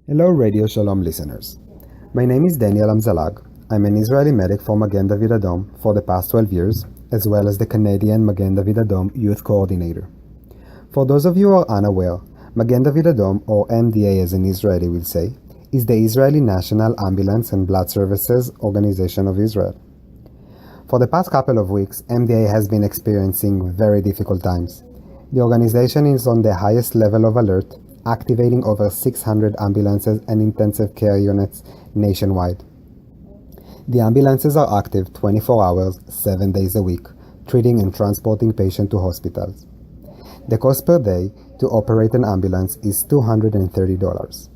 Hello Radio Shalom listeners. My name is Daniel Amzalag. I'm an Israeli medic for Magen David Adom for the past 12 years, as well as the Canadian Magen David Adom Youth Coordinator. For those of you who are unaware, Magen David Adom, or MDA as an Israeli will say, is the Israeli National Ambulance and Blood Services Organization of Israel. For the past couple of weeks, MDA has been experiencing very difficult times. The organization is on the highest level of alert, activating over 600 ambulances and intensive care units nationwide. The ambulances are active 24 hours, 7 days a week, treating and transporting patients to hospitals. The cost per day to operate an ambulance is $230.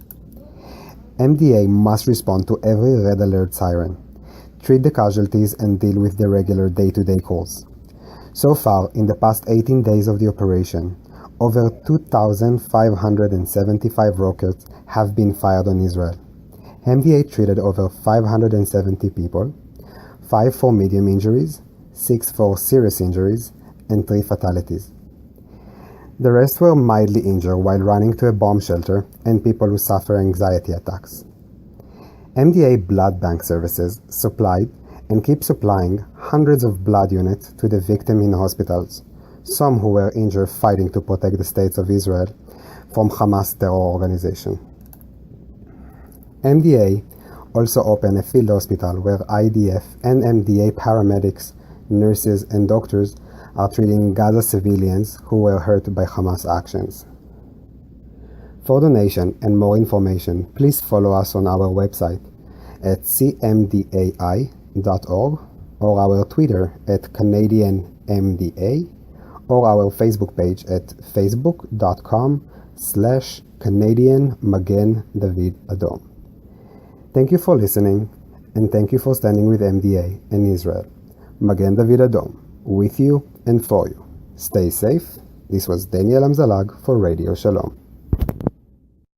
MDA must respond to every red alert siren, treat the casualties and deal with the regular day-to-day calls. So far, in the past 18 days of the operation, over 2,575 rockets have been fired on Israel. MDA treated over 570 people, 5 for medium injuries, 6 for serious injuries, and 3 fatalities. The rest were mildly injured while running to a bomb shelter and people who suffer anxiety attacks. MDA Blood Bank Services supplied and keep supplying hundreds of blood units to the victims in hospitals, some who were injured fighting to protect the States of Israel from Hamas terror organization. MDA also opened a field hospital where IDF and MDA paramedics, nurses, and doctors are treating Gaza civilians who were hurt by Hamas actions. For donation and more information, please follow us on our website at cmdai.org or our Twitter at CanadianMDA or our Facebook page at facebook.com/Canadian Magen David Adom. Thank you for listening, and thank you for standing with MDA and Israel. Magen David Adom, with you and for you. Stay safe. This was Daniel Amzalag for Radio Shalom.